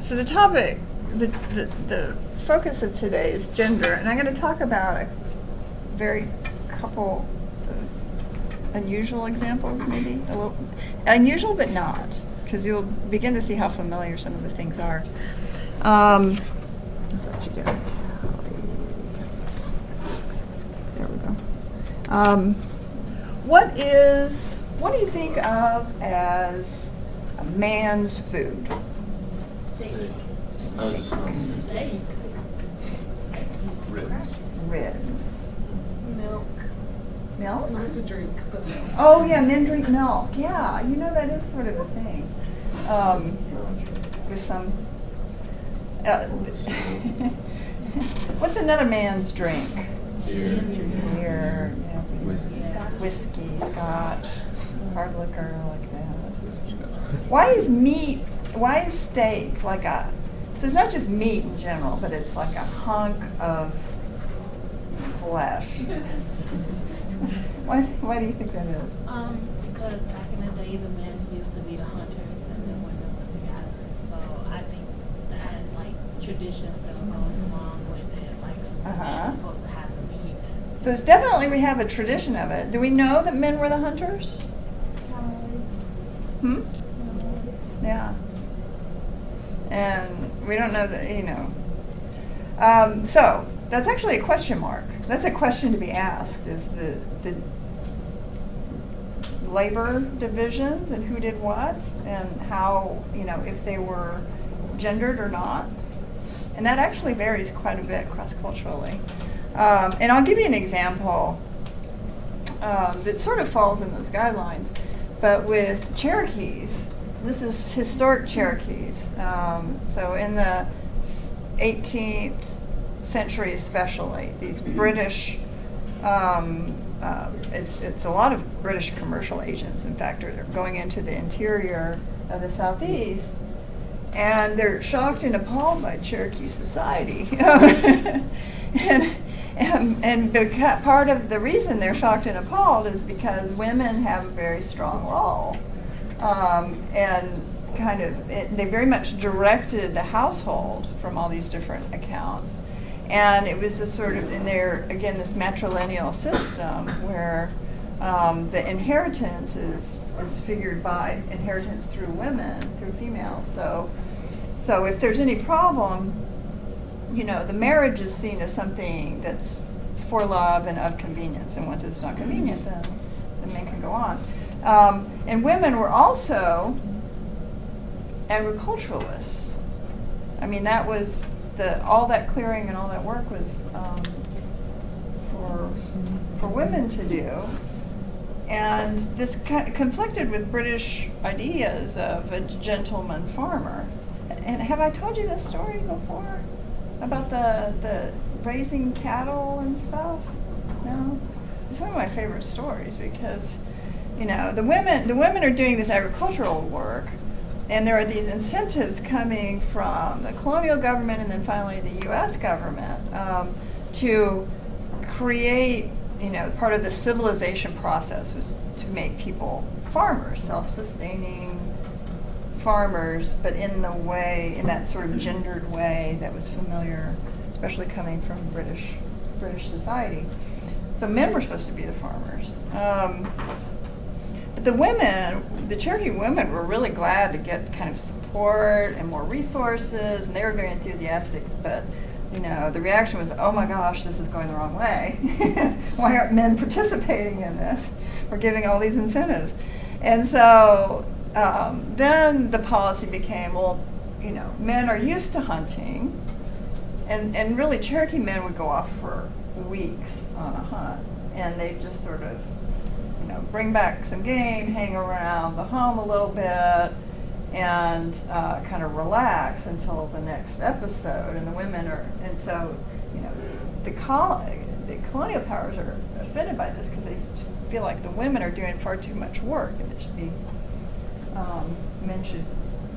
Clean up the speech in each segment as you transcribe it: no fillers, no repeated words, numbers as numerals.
So the topic, the focus of today is gender, and I'm going to talk about a very couple unusual examples, maybe a little unusual, but not, because you'll begin to see how familiar some of the things are. I'll let you go. There we go. What do you think of as a man's food? Steak. Ribs. Milk. Milk? Not a drink, but milk. Oh yeah, men drink milk. Yeah, you know that is sort of a thing. With some. What's another man's drink? Beer. Yeah. Whiskey, scotch, hard liquor, like that. Why is steak like a? So it's not just meat in general, but it's like a hunk of flesh. Why do you think that is? Because back in the day, the men used to be the hunters and the women were the gatherers. So I think that like tradition still goes along with it. Like men are supposed to have the meat. So it's definitely, we have a tradition of it. Do we know that men were the hunters? Yeah. And we don't know that, you know. So that's actually a question mark. That's a question to be asked, is the labor divisions and who did what and how, you know, if they were gendered or not. And that actually varies quite a bit cross-culturally. And I'll give you an example that sort of falls in those guidelines. But with Cherokees, this is historic Cherokees. So in the 18th century especially, these British, it's a lot of British commercial agents, in fact, are going into the interior of the Southeast, and they're shocked and appalled by Cherokee society. And because part of the reason they're shocked and appalled is because women have a very strong role, and kind of they very much directed the household from all these different accounts, and it was this sort of in there again this matrilineal system where the inheritance is figured by inheritance through women, through females. So if there's any problem, you know, the marriage is seen as something that's for love and of convenience, and once it's not convenient, then the men can go on. And women were also agriculturalists. I mean, that was all that clearing and all that work was for women to do. And this conflicted with British ideas of a gentleman farmer. And have I told you this story before? About the raising cattle and stuff? No? It's one of my favorite stories because, you know, the women are doing this agricultural work, and there are these incentives coming from the colonial government and then finally the U.S. government to create, you know, part of the civilization process was to make people farmers, self-sustaining farmers, but in that sort of gendered way that was familiar, especially coming from British society. So men were supposed to be the farmers. But the Cherokee women were really glad to get kind of support and more resources, and they were very enthusiastic, but you know, the reaction was, oh my gosh, this is going the wrong way. Why aren't men participating in this? We're giving all these incentives. And so then the policy became, well, you know, men are used to hunting, and really Cherokee men would go off for weeks on a hunt, and they just sort of, you know, bring back some game, hang around the home a little bit, and kind of relax until the next episode. And the women are, and so, you know, the colonial powers are offended by this because they feel like the women are doing far too much work, and it should be, men should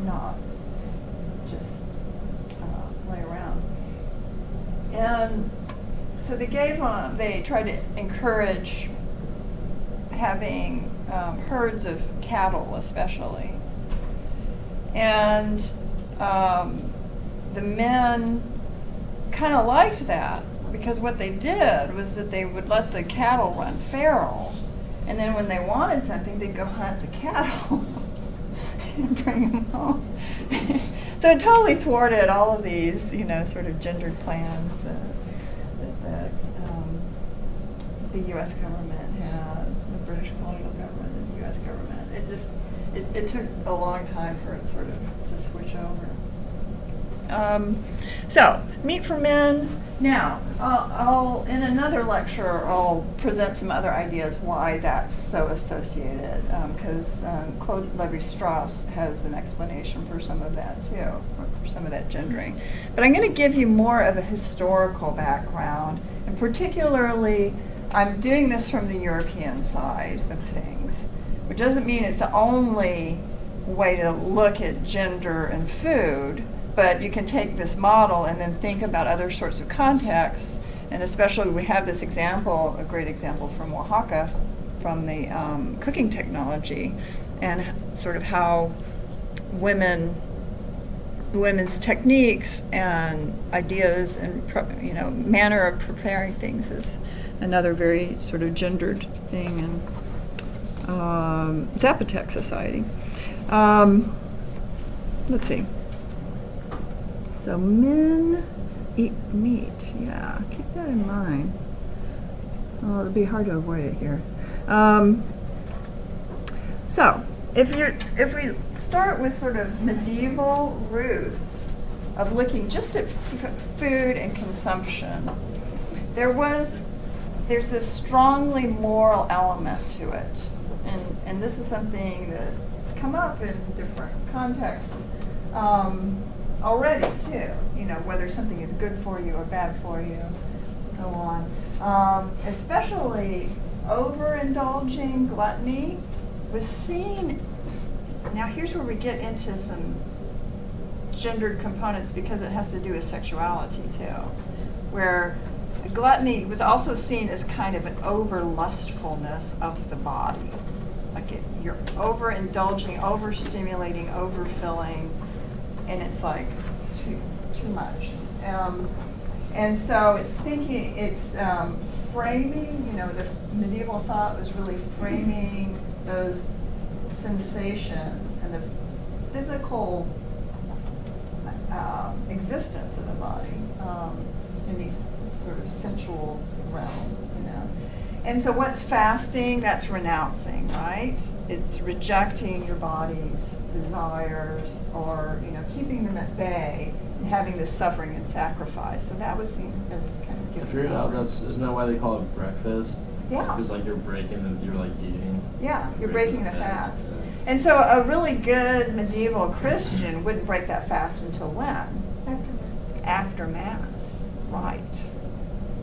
not just lay around. And so they tried to encourage having herds of cattle especially. And the men kind of liked that, because what they did was that they would let the cattle run feral, and then when they wanted something, they'd go hunt the cattle and bring them home. So it totally thwarted all of these, sort of gendered plans that the U.S. government had, the British colonial government and the U.S. government. It took a long time for it sort of to switch over. So, meat for men. Now, I'll in another lecture, I'll present some other ideas why that's so associated, because Claude Lévi-Strauss has an explanation for some of that too, for some of that gendering. But I'm going to give you more of a historical background, and particularly, I'm doing this from the European side of things, which doesn't mean it's the only way to look at gender and food. But you can take this model and then think about other sorts of contexts, and especially we have this example, a great example from Oaxaca, from the cooking technology, and sort of how women's techniques and ideas and manner of preparing things is another very sort of gendered thing in Zapotec society. Let's see. So men eat meat. Yeah, keep that in mind. Well, it'd be hard to avoid it here. So if we start with sort of medieval roots of looking just at food and consumption, there's this strongly moral element to it, and this is something that's come up in different contexts. Already too, whether something is good for you or bad for you, and so on. Especially overindulging gluttony was seen. Now here's where we get into some gendered components, because it has to do with sexuality too, where gluttony was also seen as kind of an overlustfulness of the body. Like you're overindulging, overstimulating, overfilling, and it's like too much. And so it's framing, the medieval thought was really framing those sensations and the physical existence of the body in these sort of sensual realms, And so what's fasting? That's renouncing, right? It's rejecting your body's desires, or keeping them at bay and having this suffering and sacrifice. So that was seen as kind of I figured out isn't that why they call it breakfast? Yeah. Because you're breaking you're eating. Yeah, you're breaking the fast. And so a really good medieval Christian wouldn't break that fast until when? After Mass, right.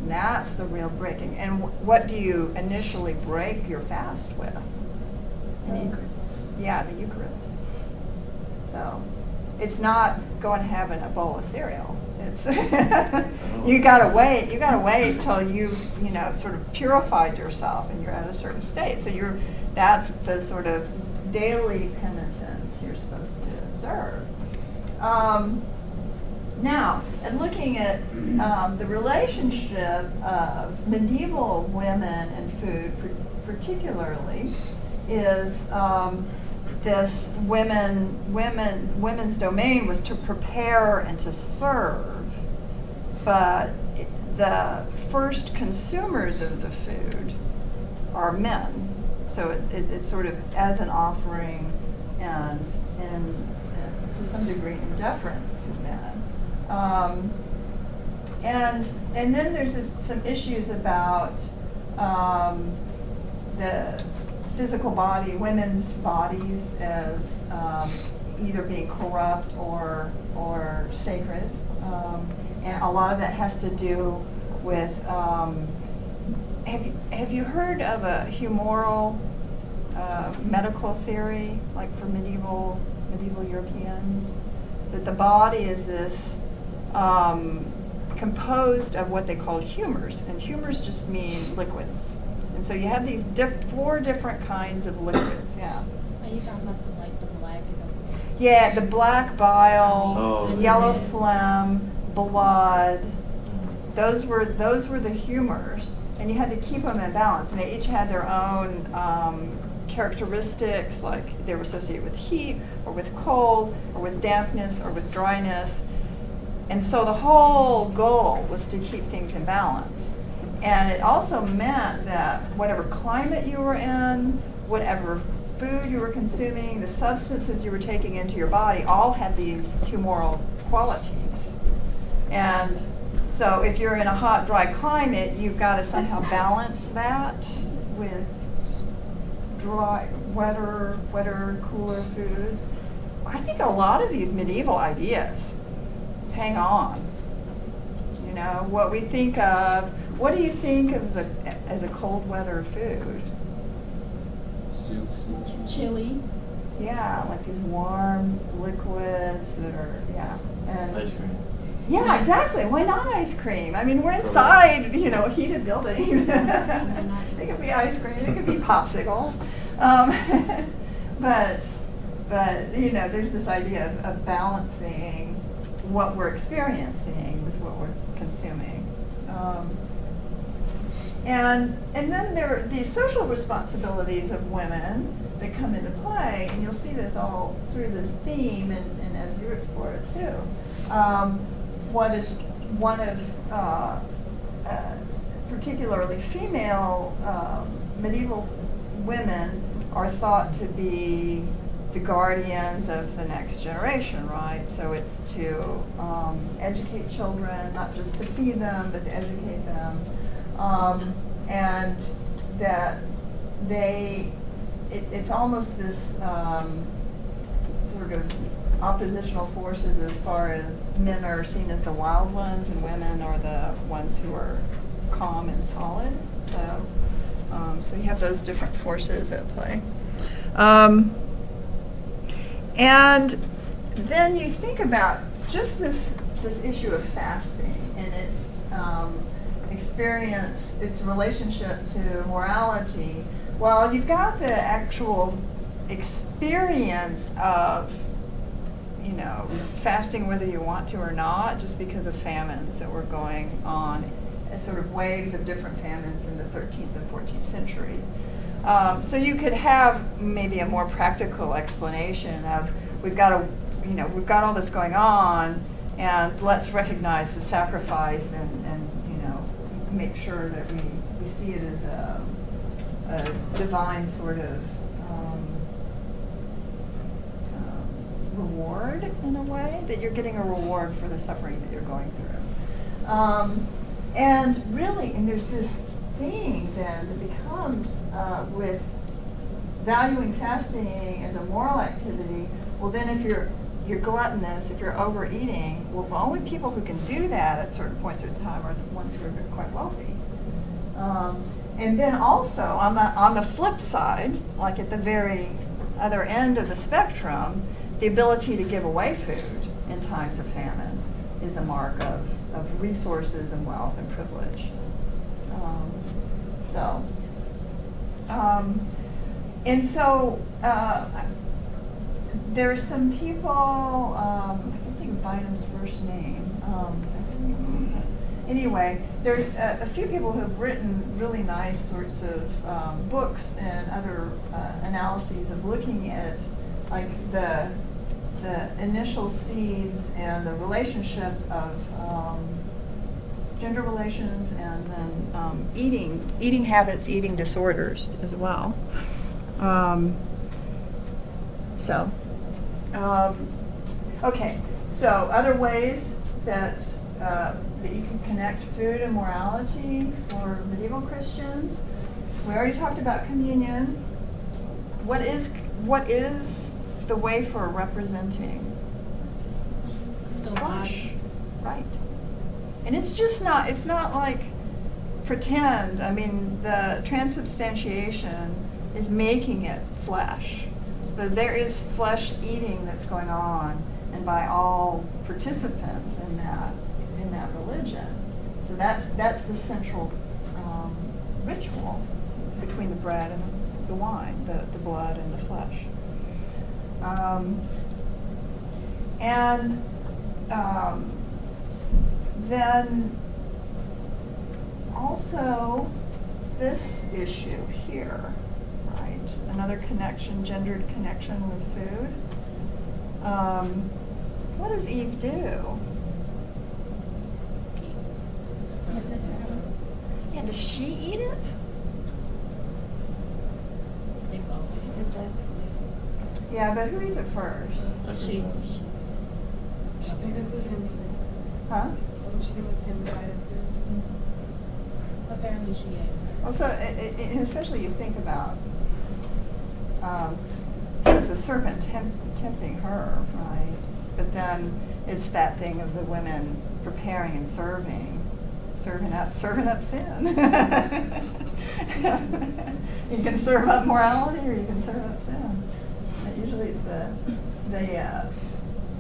And that's the real breaking. And what do you initially break your fast with? The Eucharist. Yeah, the Eucharist. So it's not going to having a bowl of cereal. It's you gotta wait till you've sort of purified yourself and you're at a certain state. So that's the sort of daily penitence you're supposed to observe. Now, and looking at the relationship of medieval women and food, particularly, is this women's domain was to prepare and to serve, but the first consumers of the food are men. So it's sort of as an offering and to some degree in deference to men. And then there's some issues about the physical body, women's bodies as either being corrupt or sacred, and a lot of that has to do with. Have you heard of a humoral medical theory, like for medieval Europeans, that the body is this composed of what they call humors, and humors just mean liquids. And so you have these 4 different kinds of liquids. Yeah. Are you talking about the black and the Yeah, the black bile, Oh, yellow okay. phlegm, blood. Those were the humors, and you had to keep them in balance. And they each had their own characteristics, like they were associated with heat, or with cold, or with dampness, or with dryness. And so the whole goal was to keep things in balance. And it also meant that whatever climate you were in, whatever food you were consuming, the substances you were taking into your body, all had these humoral qualities. And so if you're in a hot, dry climate, you've got to somehow balance that with dry, wetter, cooler foods. I think a lot of these medieval ideas hang on. You know, what we think of, what do you think of as a cold weather food? Soup. Chili. Yeah, like these warm liquids that are, yeah. And Ice cream. yeah, exactly. Why not ice cream? I mean, we're inside, you know, heated buildings. It could be ice cream, it could be popsicles. But you know, there's this idea of balancing what we're experiencing with what we're consuming. And then there are these social responsibilities of women that come into play, and you'll see this all through this theme, and as you explore it too. What is one of particularly female medieval women are thought to be the guardians of the next generation, right? So it's to educate children, not just to feed them, but to educate them. And that it's almost this sort of oppositional forces as far as men are seen as the wild ones and women are the ones who are calm and solid. So you have those different forces at play. And then you think about just this issue of fasting and its experience, its relationship to morality. Well, you've got the actual experience of, you know, fasting whether you want to or not, just because of famines that were going on, sort of waves of different famines in the 13th and 14th century. So you could have maybe a more practical explanation of we've got all this going on, and let's recognize the sacrifice and you know, make sure that we see it as a divine sort of reward in a way, that you're getting a reward for the suffering that you're going through. And really, and there's this thing then that becomes with valuing fasting as a moral activity. Well, then if you're gluttonous, if you're overeating, well, the only people who can do that at certain points in time are the ones who are quite wealthy. And then also on the flip side, like at the very other end of the spectrum, the ability to give away food in times of famine is a mark of resources and wealth and privilege. And so there are some people, I can't think of Bynum's first name. Anyway, there's a few people who have written really nice sorts of books and other analyses of looking at like the initial seeds and the relationship of gender relations and then eating habits, eating disorders as well. Okay, so other ways that you can connect food and morality for medieval Christians. We already talked about communion. What is the way for representing The flesh? body. Right. And it's not like pretend. I mean, the transubstantiation is making it flesh. So there is flesh eating that's going on, and by all participants in that religion. So that's the central ritual between the bread and the wine, the blood and the flesh. And then also this issue here, right? Another connection, gendered connection with food. What does Eve do? Gives it to her. Yeah, does she eat it? They both. Yeah, but who eats it first? She. She convinces him. Huh? Doesn't she convince him to bite it first? Apparently she ate. Well, so, and especially you think about, it's the serpent tempting her, right? But then it's that thing of the women preparing and serving up sin. You can serve up morality or you can serve up sin. But usually it's the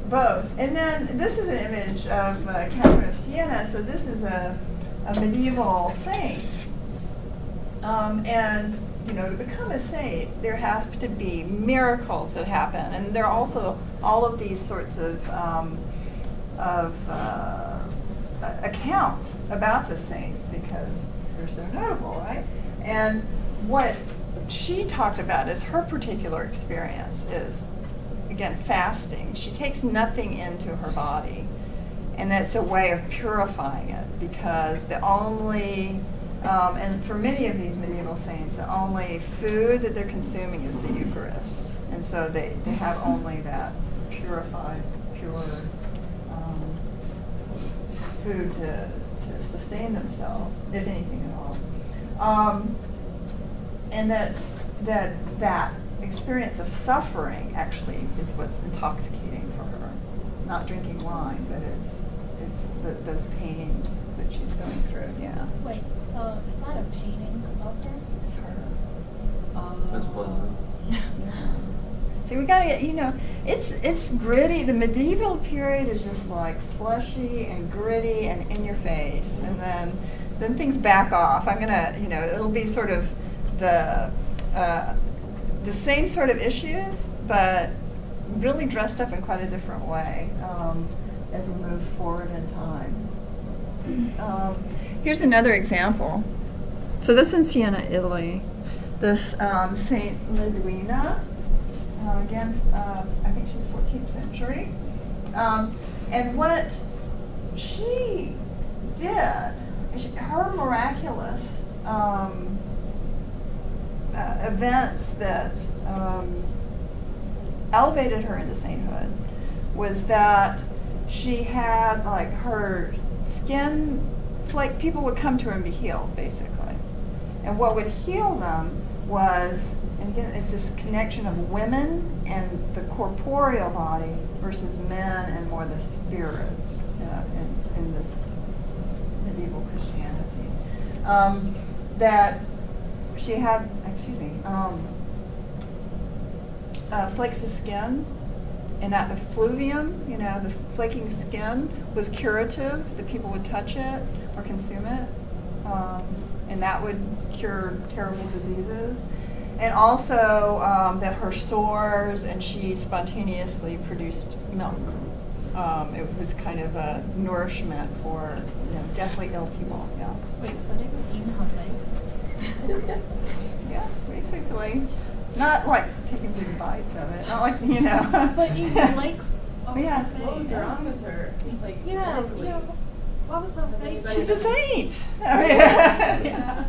both. And then this is an image of Kathryn of Siena. So this is a medieval saint. And you know, to become a saint, there have to be miracles that happen, and there are also all of these sorts of accounts about the saints because they're so notable, right? And what she talked about is her particular experience is, again, fasting. She takes nothing into her body, and that's a way of purifying it because the only and for many of these medieval saints, the only food that they're consuming is the Eucharist. And so they have only that purified, pure food to sustain themselves, if anything at all. And that experience of suffering actually is what's intoxicating for her. Not drinking wine, but it's those pains that she's going through, yeah. Wait, so it's not a painting of her? It's her. That's pleasant. Yeah. See, we gotta get, you know, it's gritty. The medieval period is just like fleshy and gritty and in your face, and then things back off. I'm gonna, you know, it'll be sort of the same sort of issues, but really dressed up in quite a different way as we move forward in time. Here's another example. So this is in Siena, Italy. This Saint Lidwina, again, I think she's 14th century. And what she did, her miraculous events that elevated her into sainthood was that she had like her skin, like people would come to her and be healed basically. And what would heal them was, and again, it's this connection of women and the corporeal body versus men and more the spirits in this medieval Christianity. That she had, flakes of skin, and that effluvium, you know, the flaking skin was curative. The people would touch it or consume it, and that would cure terrible diseases. And also that her sores, and she spontaneously produced milk. It was kind of a nourishment for, you know, deathly ill people. Yeah. Wait, so they were eating her face? Yeah, basically. Not like taking big bites of it. Not like, you know. But eating flakes of Yeah. her face? What was wrong with her? Like, Yeah, medically? yeah. What was her face? She's a saint. I mean, Yeah.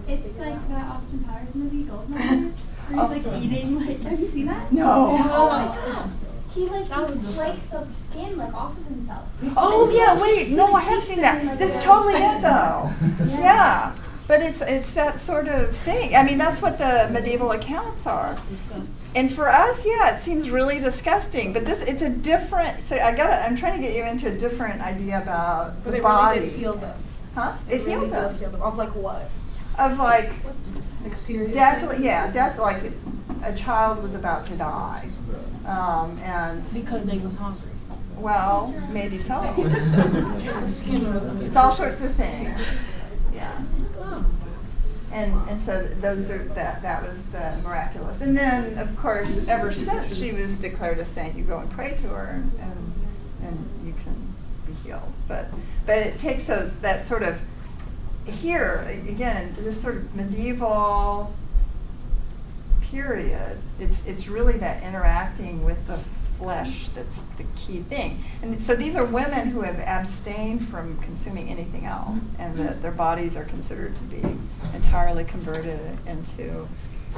It's like that Austin Powers movie, Goldmember, where he's like eating, like, have you seen that? No. Oh my god. He like That was eats the- flakes of skin like off of himself. Oh yeah, wait, no, I have seen that. That's totally it though. Yeah. But it's that sort of thing. I mean, that's what the medieval accounts are. And for us, yeah, it seems really disgusting. But it's a different, so I'm trying to get you into a different idea about But the it body. really did heal them. Huh? It It really healed did them. heal them. Of like what? Of like, Like seriously? death, like a child was about to die. And, Because they was hungry. well, maybe so. The skin was. It's all sorts of things. Yeah. Oh. And so those are that was the miraculous. And then of course ever since she was declared a saint, you go and pray to her and healed. But it takes that sort of, here, again, this sort of medieval period, it's really that interacting with the flesh that's the key thing. And so these are women who have abstained from consuming anything else, and that their bodies are considered to be entirely converted into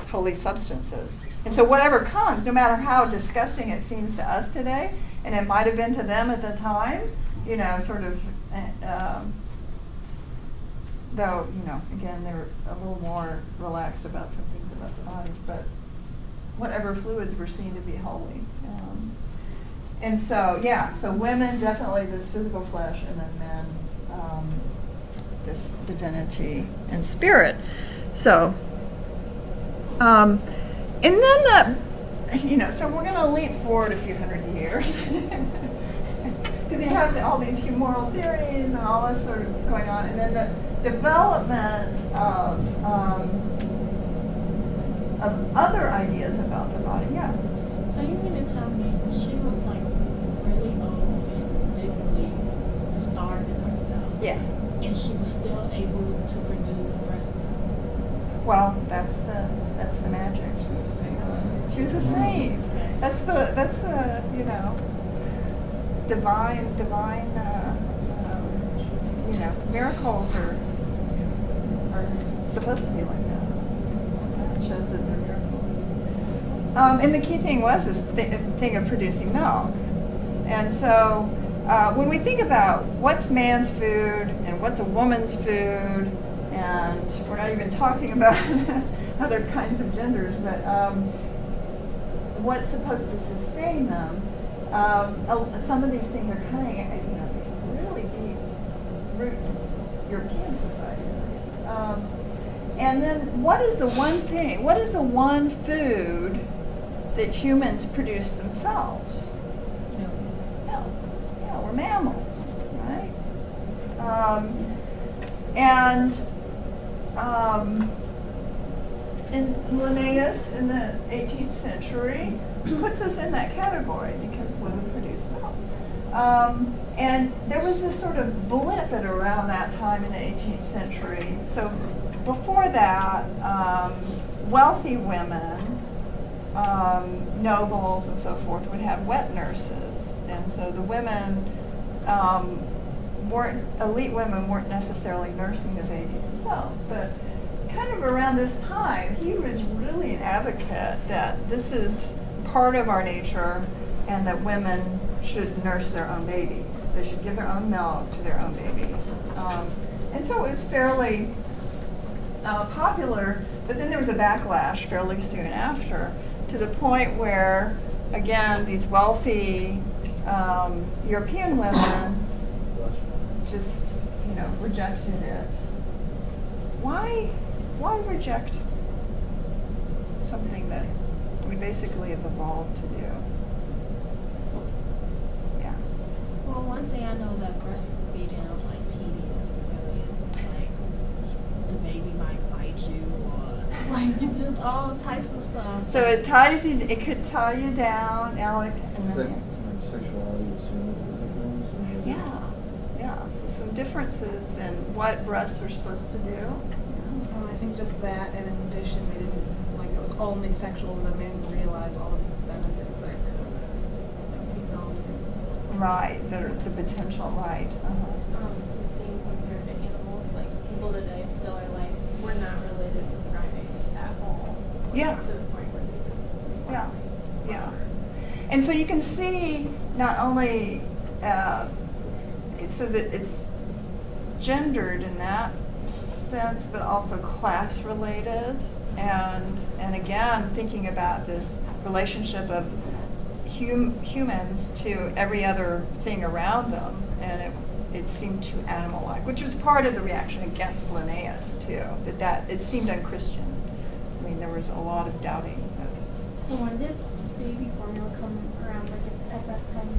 holy substances. And so whatever comes, no matter how disgusting it seems to us today, and it might have been to them at the time, sort of, though, again, they're a little more relaxed about some things about the body, but whatever fluids were seen to be holy. And so, so women, definitely this physical flesh, and then men, this divinity and spirit. So, and then so we're going to leap forward a few hundred years. Because you have all these humoral theories and all this sort of going on. And then the development of other ideas about the body, So you mean to tell me she was like really old and basically starving herself? Yeah. And she was still able to produce breast milk? Well, that's the magic. She's a saint. She was a saint. That's the divine miracles are supposed to be like that. It shows that they're miracles. And the key thing was this thing of producing milk. And so when we think about what's man's food and what's a woman's food, and we're not even talking about other kinds of genders, but what's supposed to sustain them, some of these things are coming, really deep roots in European society. And then what is the one food that humans produce themselves? Milk. Yeah, we're mammals, right? And Linnaeus in the 18th century puts us in that category because women produce milk. And there was this sort of blip at around that time in the 18th century. So before that, wealthy women, nobles and so forth, would have wet nurses. And so the women, elite women weren't necessarily nursing the babies themselves. But kind of around this time, he was really an advocate that this is part of our nature and that women should nurse their own babies. They should give their own milk to their own babies. And so it was fairly popular, but then there was a backlash fairly soon after, to the point where, again, these wealthy European women just, rejected it. Why reject something that we basically have evolved to do? Yeah. Well, one thing I know that breastfeeding is like tedious, really. Like the baby might bite you, or like just all types of stuff. So it could tie you down, Alec, and then Sexuality was seen. yeah. So some differences in what breasts are supposed to do. Well, I think just that, and in addition, they didn't, it was only sexual, and then they didn't realize all the benefits that could be known to them. Right, the potential, right. Just being compared to animals, people today still are we're not related to primates at all. Yeah. To the point where they just Yeah. And so you can see not only so that it's gendered in that sense, but also class related, and again thinking about this relationship of humans to every other thing around them, and it seemed too animal-like, which was part of the reaction against Linnaeus too. That it seemed unchristian. I mean, there was a lot of doubting of. So when did baby formula come around? At that time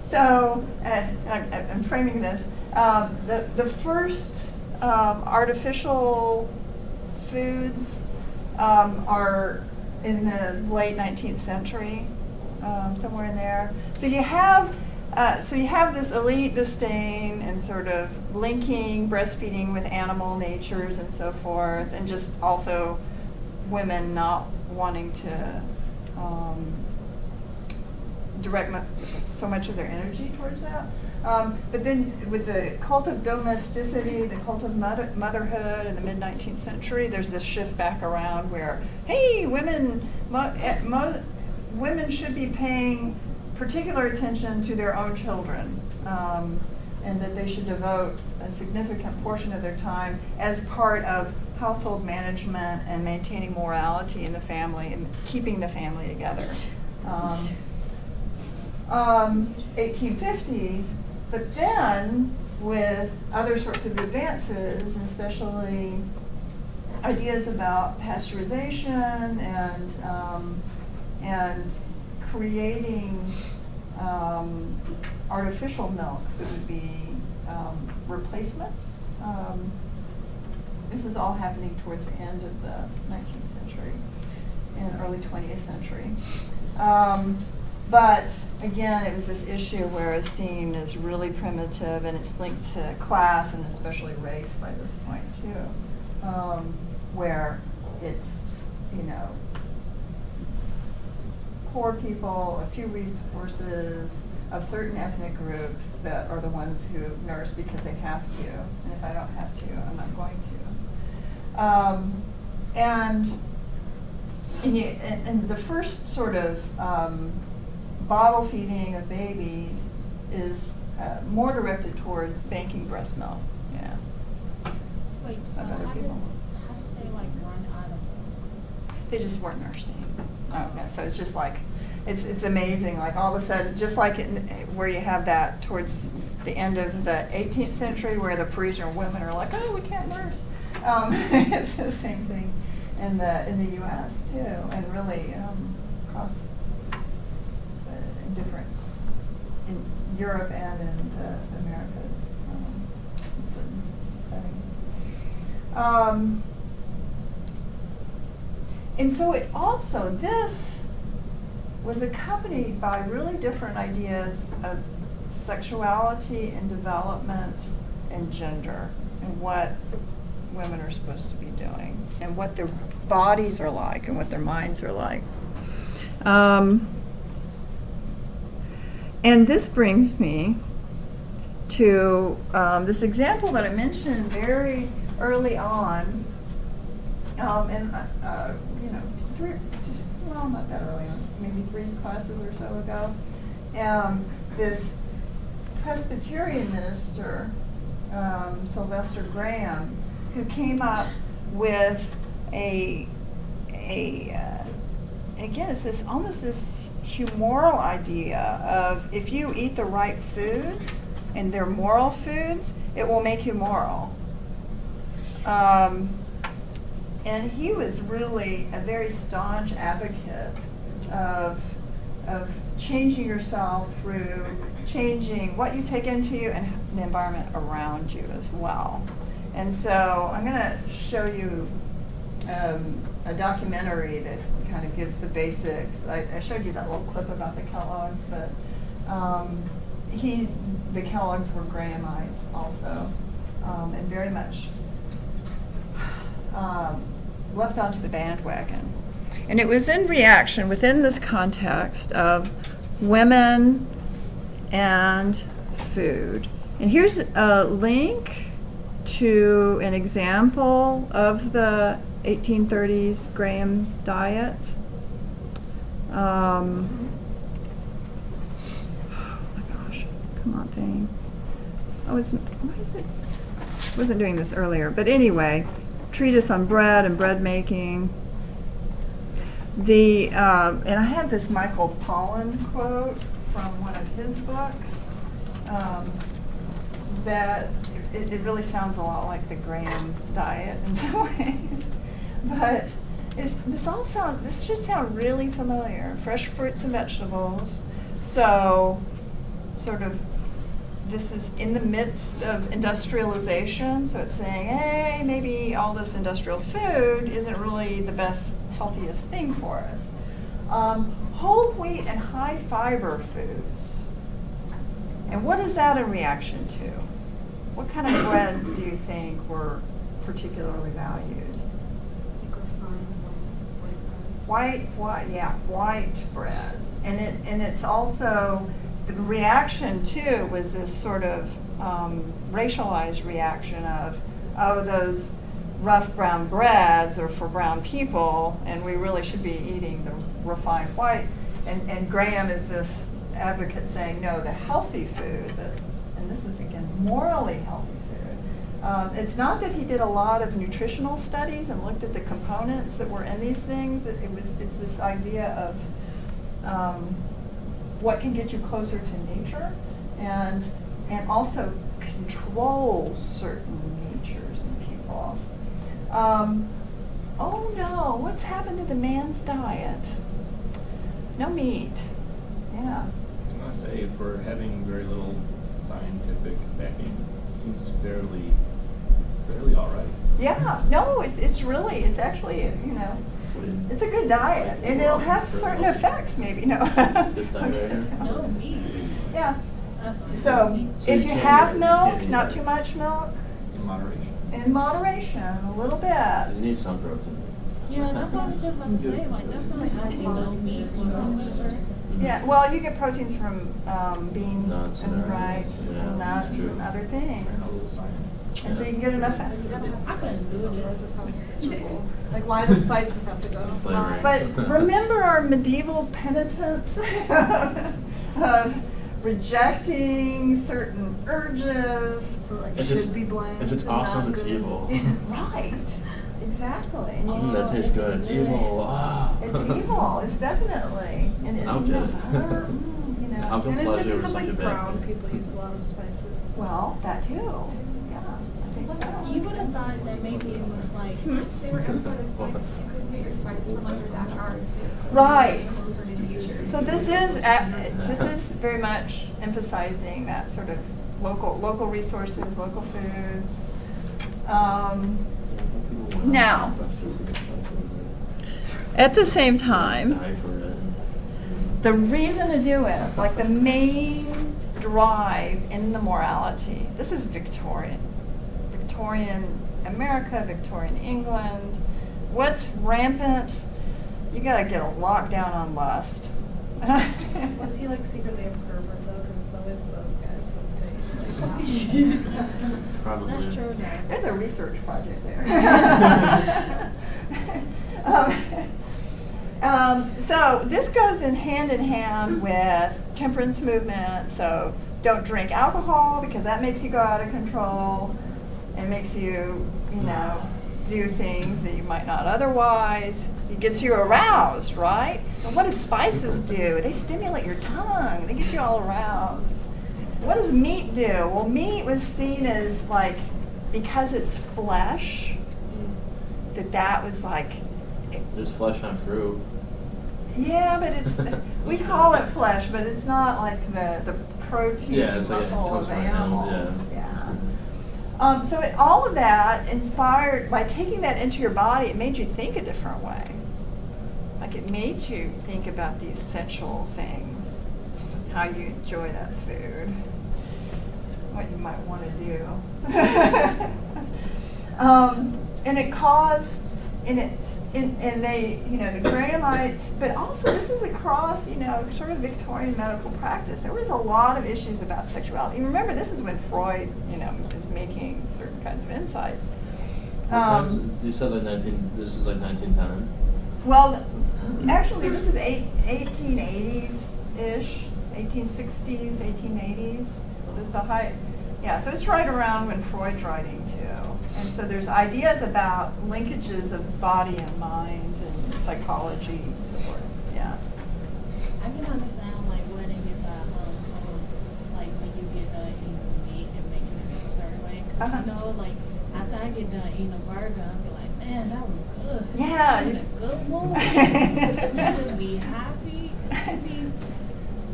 So, I'm framing this. The first artificial foods are in the late 19th century, somewhere in there. So you have this elite disdain and sort of linking breastfeeding with animal natures and so forth, and just also women not wanting to direct so much of their energy towards that. But then with the cult of domesticity, the cult of motherhood in the mid-19th century, there's this shift back around where, hey, women should be paying particular attention to their own children, and that they should devote a significant portion of their time as part of household management and maintaining morality in the family and keeping the family together. 1850s, but then with other sorts of advances, and especially ideas about pasteurization and creating artificial milks that would be replacements. This is all happening towards the end of the 19th century and early 20th century. But again, it was this issue where it's seen as really primitive, and it's linked to class and especially race by this point too, where it's, poor people, a few resources of certain ethnic groups that are the ones who nurse because they have to, and if I don't have to, I'm not going to. And the first sort of bottle feeding of babies is more directed towards banking breast milk. Yeah. Wait, so Of other how did people. they like run out of milk? They just weren't nursing. Oh, yeah. So it's just like, it's amazing. Like all of a sudden, just like where you have that towards the end of the 18th century, where the Parisian women are like, oh, we can't nurse. It's the same thing in the U.S. too, and really across in Europe and in the Americas in certain settings. And so it also, this was accompanied by really different ideas of sexuality and development and gender and what women are supposed to be doing and what their bodies are like and what their minds are like. And this brings me to this example that I mentioned very early on, not that early on, maybe 3 classes or so ago. This Presbyterian minister, Sylvester Graham, who came up with again, it's this almost this humoral idea of if you eat the right foods and they're moral foods, it will make you moral. And he was really a very staunch advocate of changing yourself through changing what you take into you and the environment around you as well. And so I'm going to show you a documentary that kind of gives the basics. I showed you that little clip about the Kellogg's, but the Kellogg's were Grahamites also, and very much left onto the bandwagon. And it was in reaction within this context of women and food. And here's a link to an example of the 1830s Graham diet. Oh my gosh, come on thing. Why is it? I wasn't doing this earlier, but anyway, treatise on bread and bread making. And I have this Michael Pollan quote from one of his books that it really sounds a lot like the Graham diet in some ways. But this should sound really familiar. Fresh fruits and vegetables. So sort of this is in the midst of industrialization, so it's saying, hey, maybe all this industrial food isn't really the best, healthiest thing for us. Whole wheat and high fiber foods. And what is that in reaction to? What kind of breads do you think were particularly valued? I think refined white breads. White bread. And it's also, the reaction too was this sort of racialized reaction of, oh, those rough brown breads are for brown people, and we really should be eating the refined white. And Graham is this advocate saying, no, the healthy food, and this is again morally healthy food. It's not that he did a lot of nutritional studies and looked at the components that were in these things. It's this idea of what can get you closer to nature, and also control certain natures in people. Oh no, what's happened to the man's diet? No meat. Yeah. I must say, for having very little scientific backing, it seems fairly all right. Yeah. No, it's actually, it's a good diet, and it'll have certain effects. Maybe no. This diet right here? No meat. Yeah. That's fine. So So if you you can't have eat- milk, you can't eat not that. too much milk, In moderation. in moderation, a little bit. You need some protein. Yeah, that's what I was just about to say, like, that's Just like like healthy, no high-quality meat, meat you as know, well. for sure. Yeah, well, you get proteins from beans Nuts and and rice rice, yeah, and nuts that's true. and other things. Right, all the science. And so you can get enough. But you gotta have I couldn't spices, do it. otherwise it sounds miserable. Like, why the spices have to go? Flavoring. But remember our medieval penitence of rejecting certain urges. So like If it it's- should be bland. if it's and awesome, not it's good. evil. Right, exactly. And That tastes good. It's evil. Ah. It's evil, it's definitely. And I'll get it. How come And isn't it pleasure because was like a like bad brown thing? people use a lot of spices? Well, that too, yeah, I think so. You would have thought that maybe it was like, They were imported, so like, you couldn't get your spices from like your backyard too. So Right. closer to nature. So this is very much emphasizing that sort of local resources, local foods. Now, at the same time, Die for it. the reason to do it, like the main drive in the morality, this is Victorian America, Victorian England. What's rampant? You gotta get a lockdown on lust. Was he like secretly a pervert though? Because it's always those guys that say like Probably. that's true now. There's a research project there. So this goes in hand with temperance movement. So don't drink alcohol because that makes you go out of control and makes you, do things that you might not otherwise. It gets you aroused, right? And what do spices do? They stimulate your tongue. They get you all aroused. What does meat do? Well, meat was seen as like, because it's flesh, that was like, There's flesh on fruit. yeah, but it's, we call it flesh, but it's not like the protein Yeah, it's like it muscle comes of from an animal, animals. yeah. So all of that inspired, by taking that into your body, it made you think a different way. Like it made you think about these sensual things, how you enjoy that food, what you might want to do. And it caused, and they, the Grahamites, but also this is across, sort of Victorian medical practice. There was a lot of issues about sexuality. And remember, this is when Freud, is making certain kinds of insights. You said like this is like 1910. Well, actually, this is 1880s-ish, 1860s, 1880s. It's a high, so it's right around when Freud's writing too. And so there's ideas about linkages of body and mind and psychology. Yeah. I can understand like when it gets like when you get done eating some meat and making it a certain way. 'Cause Uh-huh. like after I get done eating a burger, I'll be like, man, that was good. Yeah. I'm in a good mood. You should be happy.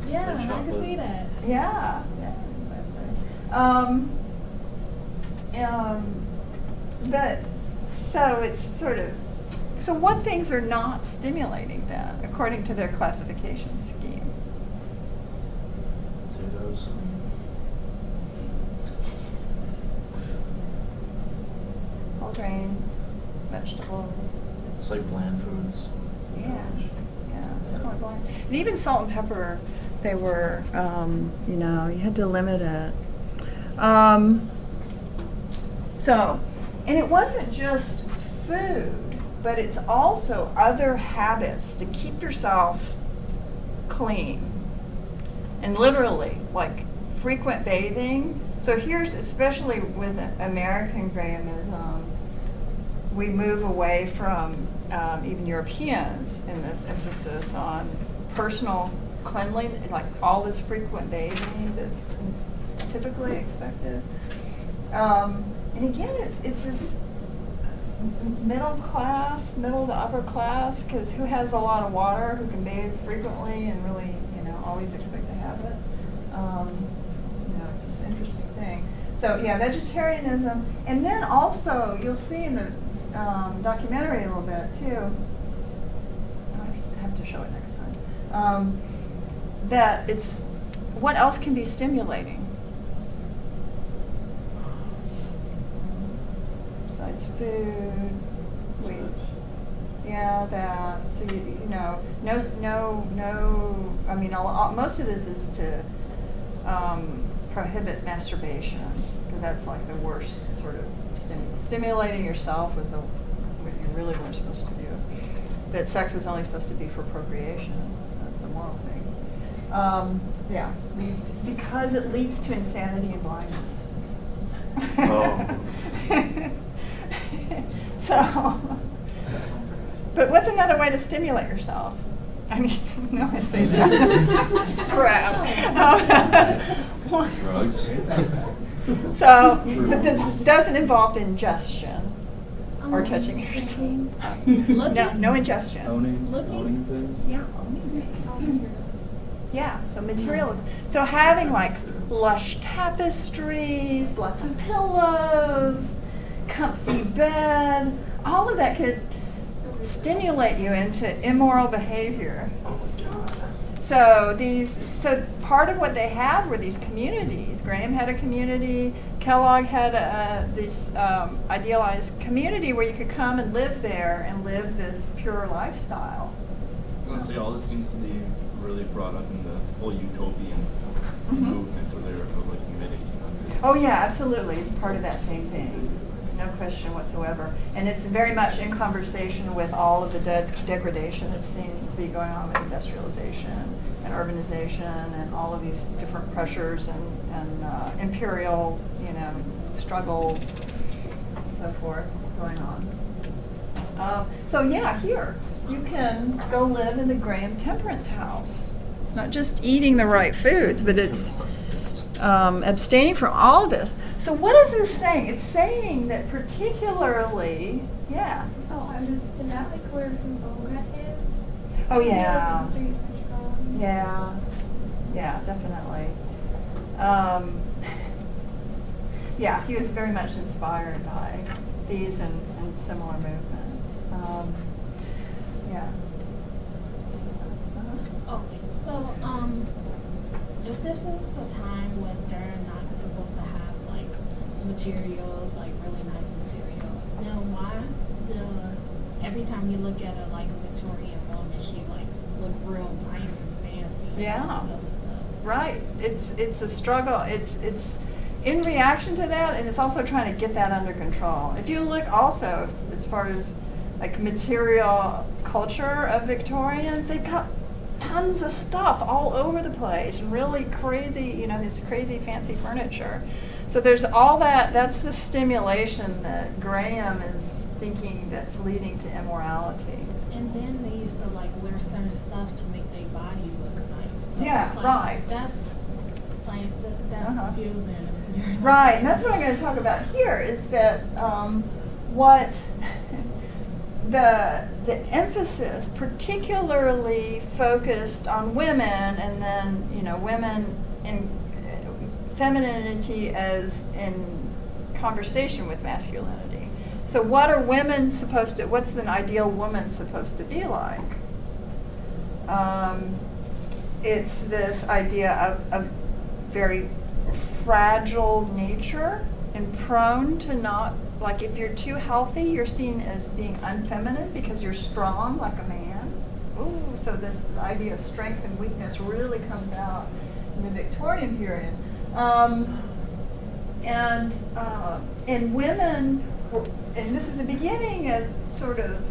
Yeah, I can see that. Yeah. Exactly. But so it's sort of, so what things are not stimulating then, according to their classification scheme? Potatoes. Whole grains, vegetables. It's like bland foods. Yeah, definitely bland. And even salt and pepper, they were, you know, you had to limit it. So, and it wasn't just food, but it's also other habits to keep yourself clean. And literally, like frequent bathing. So here's, especially with American Grahamism, we move away from even Europeans in this emphasis on personal cleanliness, like all this frequent bathing that's typically expected. And again, it's this middle to upper class, because who has a lot of water, who can bathe frequently and really, you know, always expect to have it. You know, it's this interesting thing. So yeah, vegetarianism, and then also you'll see in the documentary a little bit too. I have to show it next time. That it's what else can be stimulating besides food. Yeah, that. So you know, no. I mean, most of this is to prohibit masturbation, because that's like the worst sort of stimulating yourself was what you really weren't supposed to do. That sex was only supposed to be for procreation. That's the moral thing. Yeah, because it leads to insanity and blindness. Oh. So, but what's another way to stimulate yourself? I mean, no, I say that. Crap. Drugs. So, but this doesn't involve ingestion or touching yourself. No ingestion. Owning things? Yeah, owning things. Yeah, so materialism. So having like lush tapestries, lots of pillows, comfy bed, all of that could stimulate you into immoral behavior. So part of what they had were these communities. Graham had a community. Kellogg had this idealized community where you could come and live there and live this pure lifestyle. I was gonna say all this seems to be really brought up in the whole utopian movement of like mid-1800s. Oh yeah, absolutely. It's part of that same thing. No question whatsoever. And it's very much in conversation with all of the degradation that's seen to be going on with industrialization and urbanization and all of these different pressures and imperial, you know, struggles and so forth going on. So yeah, here you can go live in the Graham Temperance House. It's not just eating the right foods, but it's abstaining from all of this. So what is this saying? It's saying that particularly, yeah. Oh, I was just, is that like where Foodways is? Oh yeah. Like the streets in Chicago. Yeah, definitely. Yeah, he was very much inspired by these and similar movements. Yeah. Okay, so if this is a time when they're not supposed to have like materials, like really nice material, then why does every time you look at a like a Victorian woman, she like look real nice and fancy? Yeah. And all this other stuff? Right. It's a struggle. It's in reaction to that, and it's also trying to get that under control. If you look also as far as like material culture of Victorians, they've got tons of stuff all over the place, really crazy, you know, this crazy fancy furniture. So there's all that. That's the stimulation that Graham is thinking that's leading to immorality. And then they used to like wear certain stuff to make their body look nice. So Yeah, it's like, right. That's confusing. Right, and that's what I'm going to talk about here, is that what the emphasis particularly focused on women, and then, you know, women in femininity as in conversation with masculinity. So what are women supposed to, what's an ideal woman supposed to be like? It's this idea of very fragile nature and prone to not, like if you're too healthy, you're seen as being unfeminine because you're strong like a man. Ooh, so this idea of strength and weakness really comes out in the Victorian period. And women, and this is the beginning of sort of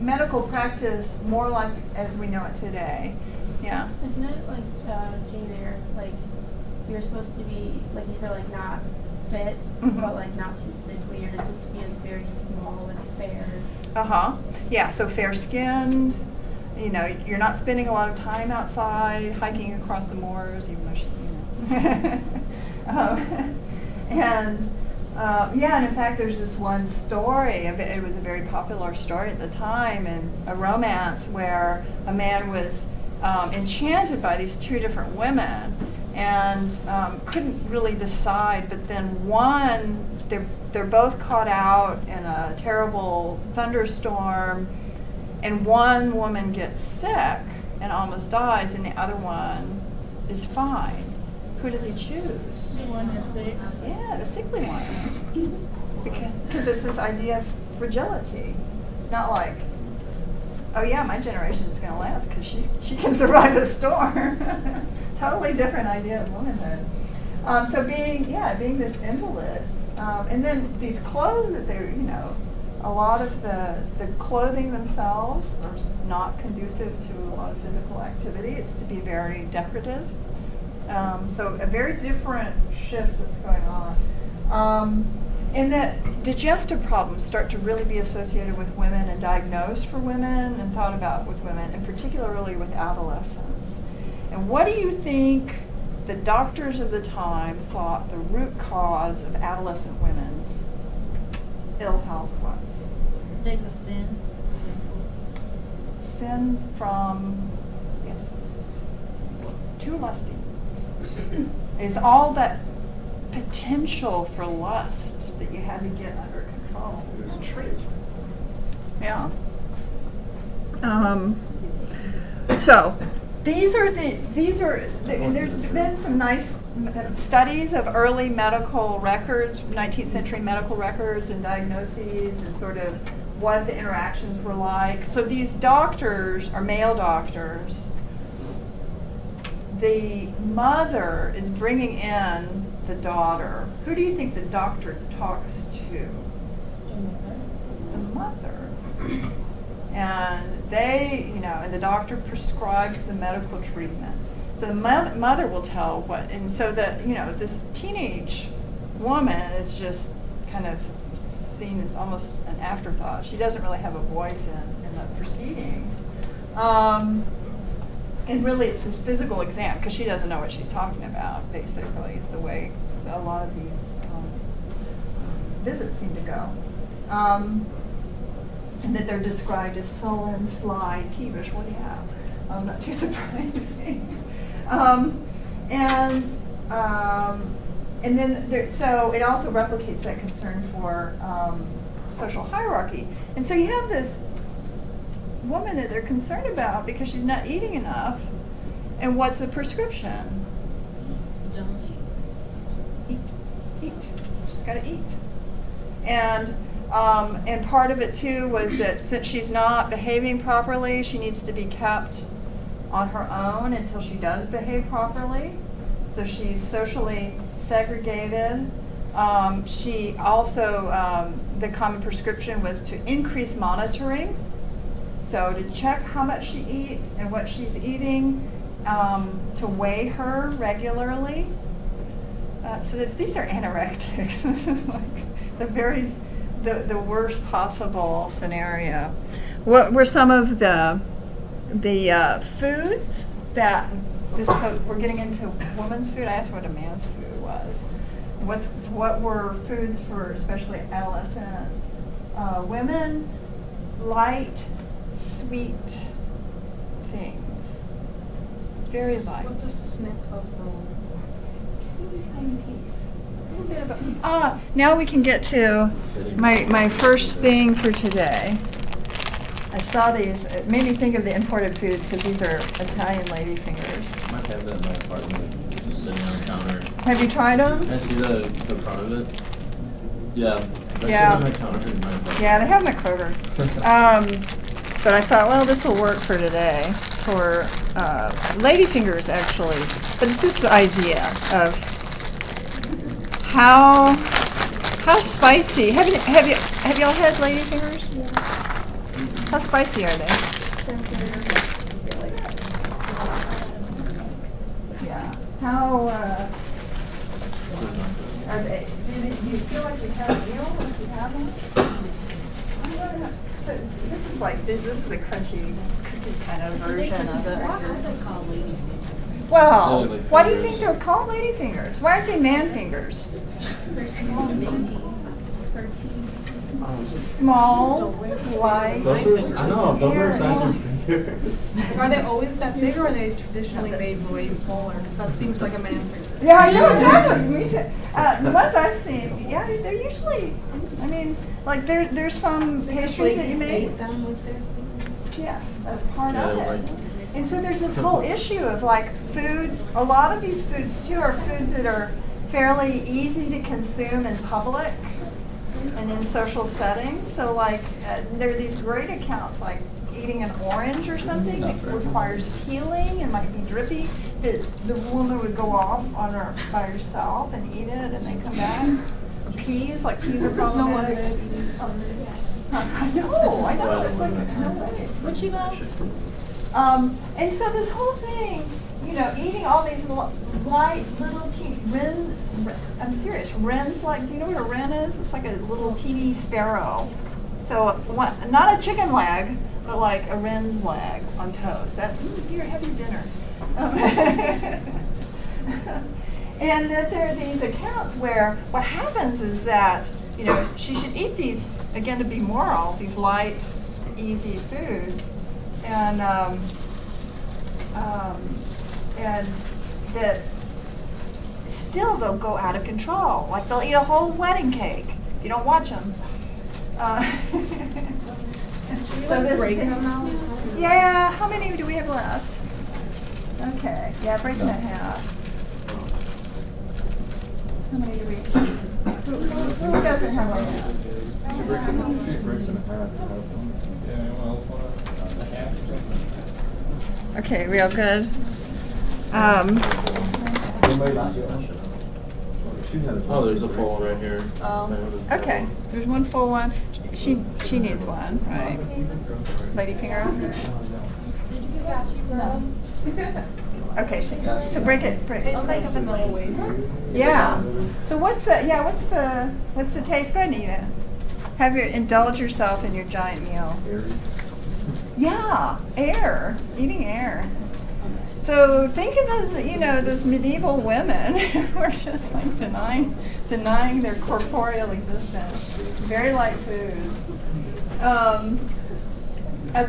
medical practice more like as we know it today. Yeah. Isn't it like Jane Eyre, like you're supposed to be, like you said, like not fit, but like not too sickly. You're just supposed to be like very small and fair. Yeah, so fair-skinned. You know, you're not spending a lot of time outside hiking across the moors, even though and in fact, there's this one story. It was a very popular story at the time, in a romance where a man was enchanted by these two different women and couldn't really decide. But then one, they're both caught out in a terrible thunderstorm, and one woman gets sick and almost dies, and the other one is fine. Who does he choose? The one that's sick. Yeah, the sickly one. Because it's this idea of fragility. It's not like, oh yeah, my generation is going to last because she can survive the storm. Totally different idea of womanhood. So being this invalid, and then these clothes that they're, a lot of the clothing themselves are not conducive to a lot of physical activity. It's to be very decorative. So a very different shift that's going on. And that digestive problems start to really be associated with women and diagnosed for women and thought about with women, and particularly with adolescents. And what do you think the doctors of the time thought the root cause of adolescent women's ill health was? They was sin. Sin from, yes, too lusty. Is all that potential for lust that you had to get under control. It was a treat. Yeah. So these are, and there's been some nice studies of early medical records, 19th century medical records and diagnoses, and sort of what the interactions were like. So these doctors are male doctors. The mother is bringing in the daughter. Who do you think the doctor talks to? The mother. And they, and the doctor prescribes the medical treatment. So the mother will tell what, and so that, this teenage woman is just kind of seen as almost an afterthought. She doesn't really have a voice in the proceedings. And really it's this physical exam, because she doesn't know what she's talking about, basically. It's the way a lot of these visits seem to go. And that they're described as sullen, sly, peevish. Well, yeah, I'm not too surprising. And then so it also replicates that concern for social hierarchy. And so you have this woman that they're concerned about because she's not eating enough. And what's the prescription? Don't eat. Eat. She's got to eat. And part of it too was that since she's not behaving properly, she needs to be kept on her own until she does behave properly. So she's socially segregated. She also, the common prescription was to increase monitoring. So to check how much she eats and what she's eating, to weigh her regularly. So that these are anorectics. This is like the worst possible scenario. What were some of the foods that so we're getting into women's food? I asked what a man's food was. What were foods for especially adolescent women? Light, sweet things. Very light. What's a snip of roll? teeny tiny piece. A little bit of now we can get to my first thing for today. I saw these. It made me think of the imported foods because these are Italian lady fingers. I might have that in my apartment, just sitting on the counter. Have you tried them? Can I see the front of it? Yeah. I Yeah. sit on my counter in my apartment. Yeah, they have them at Kroger. But I thought, well, this will work for today, for lady fingers actually. But it's this idea of how spicy. Have y'all had lady fingers? Yeah. How spicy are they? Yeah. How are they? Do you feel like you have a meal once you have them? So this is a crunchy cookie kind of version of it. Why are they called lady fingers? Well, They're like why do you fingers. think they're called lady fingers? Why aren't they man fingers? They're small, dainty, 13. Small, light. Those are, I know, those are the size of finger. Are they always that big, or are they traditionally made way smaller? Because that seems like a man finger. Yeah, I know, definitely. Me too. The ones I've seen, yeah, they're usually. I mean, like there's some pastries that you make. Ate them with their fingers. Yes, that's part Yeah, of like- it. And so there's this whole issue of like foods. A lot of these foods too are foods that are fairly easy to consume in public and in social settings. So like there are these great accounts like eating an orange or something that requires peeling and might be drippy. The woman would go off on her by herself and eat it and then come back. Peas, like peas are No wonder problematic. they're eating disorders. I know. It's like no way. What you got? And so this whole thing, eating all these light little teeny wrens. I'm serious, wrens. Like, do you know what a wren is? It's like a little teeny sparrow. So not a chicken leg, but like a wren's leg on toast. That's here, have your dinner. And that there are these accounts where what happens is that she should eat these, again, to be moral, these light, easy foods. And that still they'll go out of control. Like they'll eat a whole wedding cake if you don't watch them. So they're breaking them now or something? Yeah, how many do we have left? Okay, yeah, break them in half. How many do we? Who doesn't have one half? She breaks it in half. Yeah, anyone else want a half? Okay, real good. Oh, there's a full one right here. Okay, there's one full one. She needs one, right? Lady finger. Okay, so break it. It's like a vanilla wafer. Yeah. So what's the taste? Go ahead and eat it. Indulge yourself in your giant meal. Yeah, eating air. So think of those medieval women who are just like denying their corporeal existence. Very light foods. A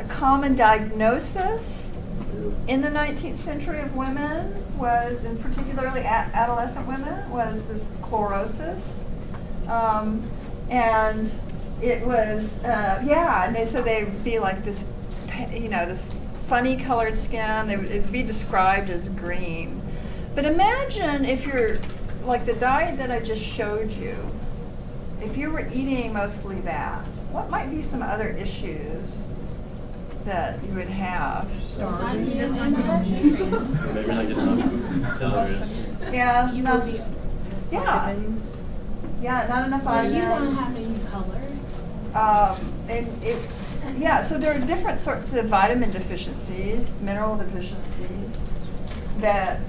common diagnosis in the 19th century of women was, and particularly adolescent women, was this chlorosis. And it was, and they'd be like this, this funny colored skin. It'd be described as green. But imagine if you're, like the diet that I just showed you, if you were eating mostly that, what might be some other issues that you would have? Maybe not get enough calories. Yeah, You not, will be. yeah, not enough You won't vitamins. have any color. So there are different sorts of vitamin deficiencies, mineral deficiencies, that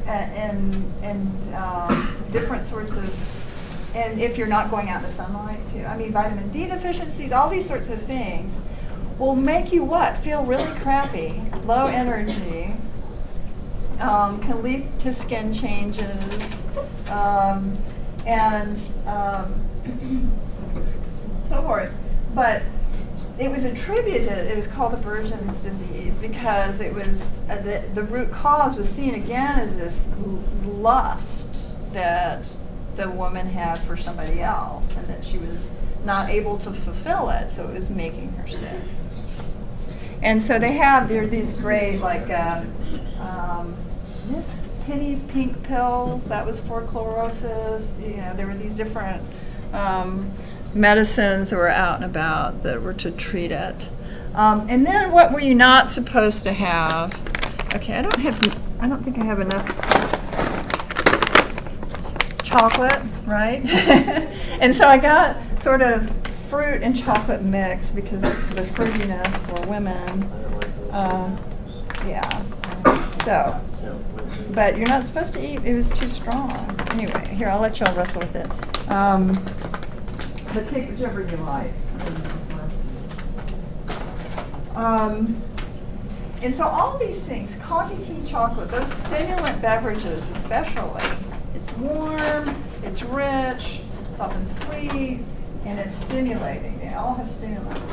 different sorts of, and if you're not going out in the sunlight too. I mean, vitamin D deficiencies, all these sorts of things will make you feel really crappy, low energy, can lead to skin changes, and so forth. But it was attributed, it was called aversion's disease because it was, the root cause was seen again as this lust that the woman had for somebody else, and that she was not able to fulfill it, so it was making her sick. And so there are these great, like, Miss Penny's pink pills, that was for chlorosis. You know, there were these different medicines that were out and about that were to treat it. And then what were you not supposed to have? Okay, I don't think I have enough chocolate, right? And so I got sort of fruit and chocolate mix because it's the fruitiness for women. Yeah. So, but you're not supposed to eat, it was too strong. Anyway, here, I'll let y'all wrestle with it. But take whichever you like. And so all these things, coffee, tea, chocolate, those stimulant beverages especially, it's warm, it's rich, it's often sweet, and it's stimulating. They all have stimulants.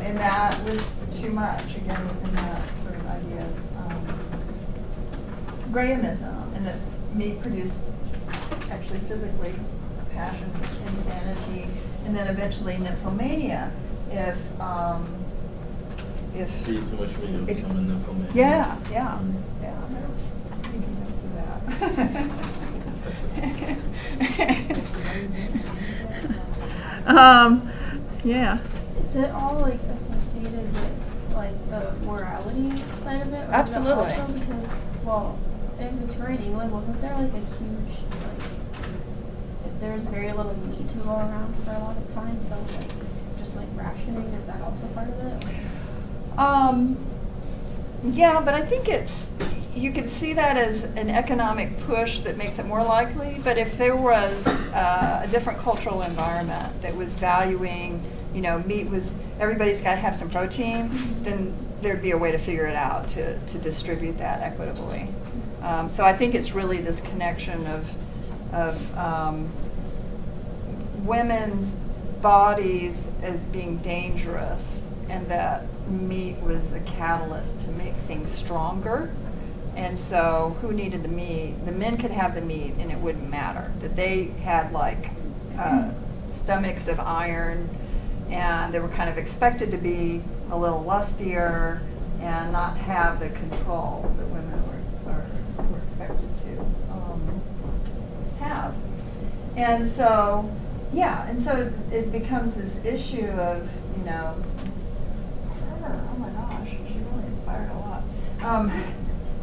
And that was too much, again, within that sort of idea of Grahamism, and that meat produced actually physically passion, insanity, and then eventually nymphomania. If eat too much meat, you'll become a nymphomaniac. Yeah. You can that. Yeah. Is it all like associated with like the morality side of it? Or Absolutely. Is it also because, well, in Victorian England, wasn't there like a huge, like, there was very little meat to go around for a lot of time, so like, just like rationing, is that also part of it? Yeah, but I think you could see that as an economic push that makes it more likely. But if there was a different cultural environment that was valuing, meat was, everybody's got to have some protein, then there'd be a way to figure it out to distribute that equitably. So I think it's really this connection of women's bodies as being dangerous, and that meat was a catalyst to make things stronger. And so who needed the meat? The men could have the meat and it wouldn't matter. That they had like stomachs of iron, and they were kind of expected to be a little lustier and not have the control that women were expected to have. And so, it becomes this issue of, oh my gosh, she really inspired a lot.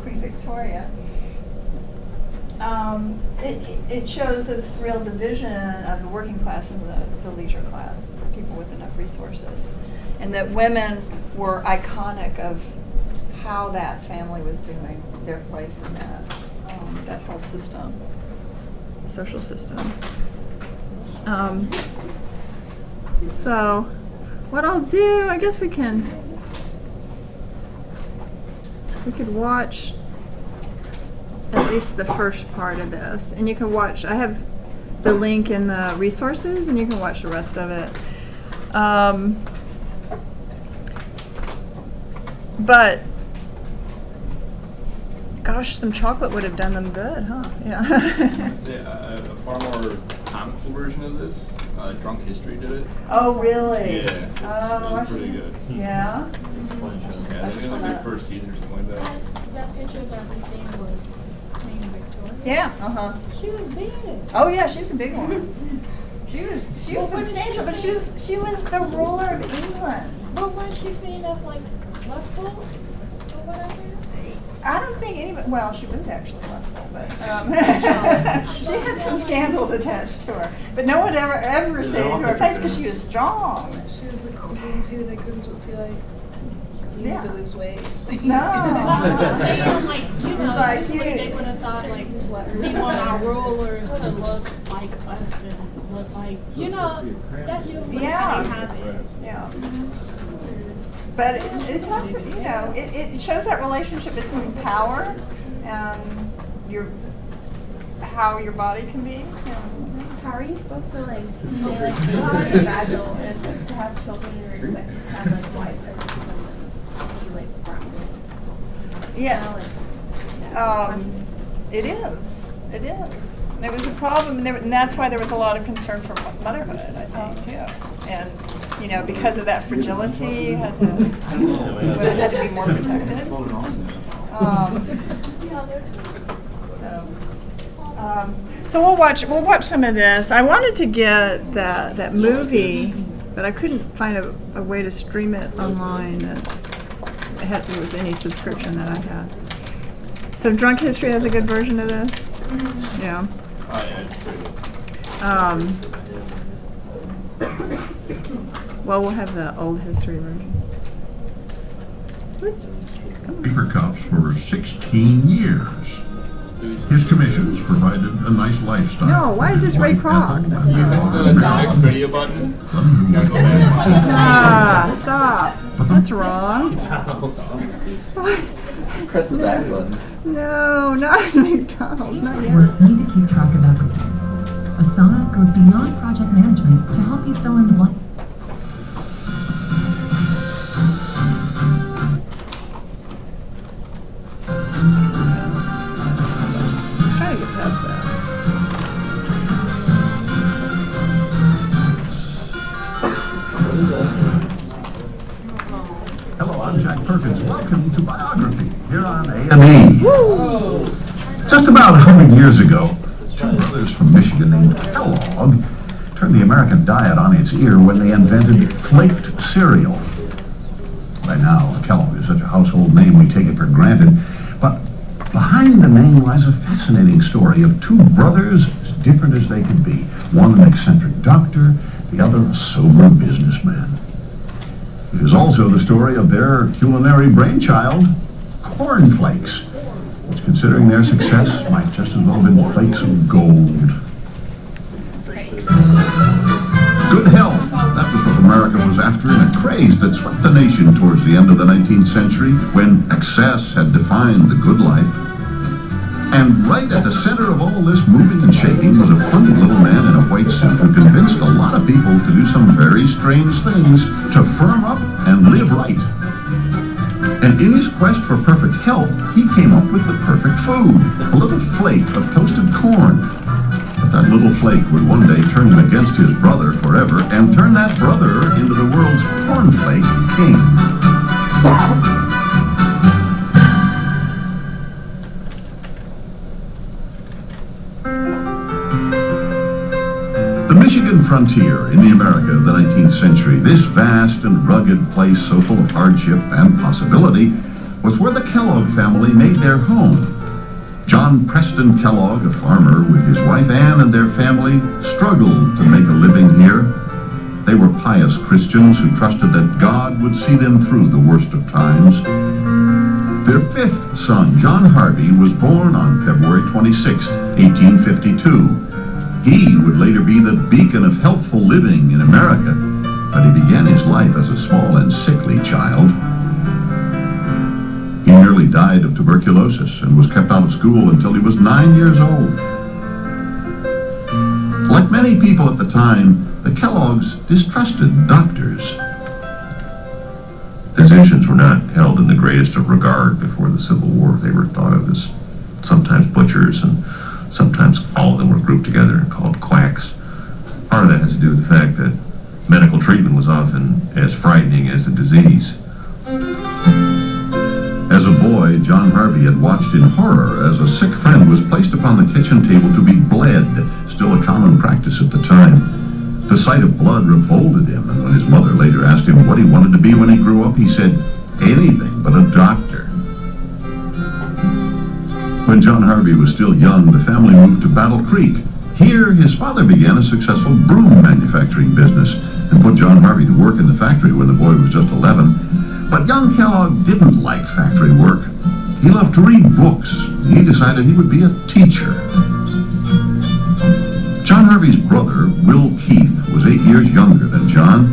Queen Victoria. It shows this real division of the working class and the leisure class, people with enough resources. And that women were iconic of how that family was doing their place in that whole system, social system. So what I'll do, I guess we could watch at least the first part of this, and you can watch, I have the link in the resources, and you can watch the rest of it. But gosh, some chocolate would have done them good, huh? Yeah. A far more comical version of this, Drunk History did it. Oh, really? Yeah, it's pretty good. Yeah? It's a fun show. Yeah, I think it was like the first season or something like that. That picture that we seen was Queen Victoria. Yeah, She was big. Oh yeah, she's a big one. She was substantial, but she was the ruler of England. But wasn't she seen as like lustful or whatever? I don't think anybody, well, she was actually lustful, but she had some scandals attached to her. But no one ever said it to her face because she was strong. She was the queen too. They couldn't just be like, you need to lose weight. No. Like, It was like usually they you. would have thought like Just let her we want our rulers to look like us and look like, that's usually how Yeah. they have it. Yeah. But it talks, it shows that relationship between power and how your body can be. How are you supposed to like say like babies are fragile and to have children you're expected to have like wipers and be like grounded? Yeah. It is. It is. And it was a problem, and that's why there was a lot of concern for motherhood, I think, too. And, you know, because of that fragility, you had to, women had to be more protected. So we'll watch some of this. I wanted to get that movie, but I couldn't find a way to stream it online that there was any subscription that I had. So Drunk History has a good version of this? Mm-hmm. Yeah. Oh, yeah, it's pretty good. Well, we'll have the old history version. Paper cups for 16 years. His commissions provided a nice lifestyle. No, why is this Ray Kroc? That's The next video button. You gotta go back. Ah, stop. That's wrong. Press the back button. No, not McDonald's, not yet. Work need to keep track of everything. Asana goes beyond project management to help you fill in the blank. Let's try to get past that. What is that? Hello, I'm Jack Perkins. Welcome to Biography here on A&E. Just about 100 years ago, two brothers from Michigan named Kellogg turned the American diet on its ear when they invented flaked cereal. By now, Kellogg is such a household name we take it for granted, but behind the name lies a fascinating story of two brothers as different as they could be. One an eccentric doctor, the other a sober businessman. It is also the story of their culinary brainchild, cornflakes, which, considering their success, might just as well have been flakes of gold. Good health, that was what America was after in a craze that swept the nation towards the end of the 19th century, when excess had defined the good life. And right at the center of all this moving and shaking was a funny little man in a white suit who convinced a lot of people to do some very strange things to firm up and live right. And in his quest for perfect health, he came up with the perfect food, a little flake of toasted corn. But that little flake would one day turn him against his brother forever and turn that brother into the world's cornflake king. The Michigan frontier in the America of the 19th century, this vast and rugged place so full of hardship and possibility, was where the Kellogg family made their home. John Preston Kellogg, a farmer, with his wife Ann and their family, struggled to make a living here. They were pious Christians who trusted that God would see them through the worst of times. Their fifth son, John Harvey, was born on February 26, 1852. He would later be the beacon of healthful living in America, but he began his life as a small and sickly child. He nearly died of tuberculosis and was kept out of school until he was 9 years old. Like many people at the time, the Kellogg's distrusted doctors. Physicians were not held in the greatest of regard before the Civil War. They were thought of as sometimes butchers, and sometimes all of them were grouped together and called quacks. Part of that has to do with the fact that medical treatment was often as frightening as the disease. As a boy, John Harvey had watched in horror as a sick friend was placed upon the kitchen table to be bled, still a common practice at the time. The sight of blood revolted him, and when his mother later asked him what he wanted to be when he grew up, he said, anything but a doctor. When John Harvey was still young, the family moved to Battle Creek. Here, his father began a successful broom manufacturing business and put John Harvey to work in the factory when the boy was just 11. But young Kellogg didn't like factory work. He loved to read books. He decided he would be a teacher. John Harvey's brother, Will Keith, was 8 years younger than John.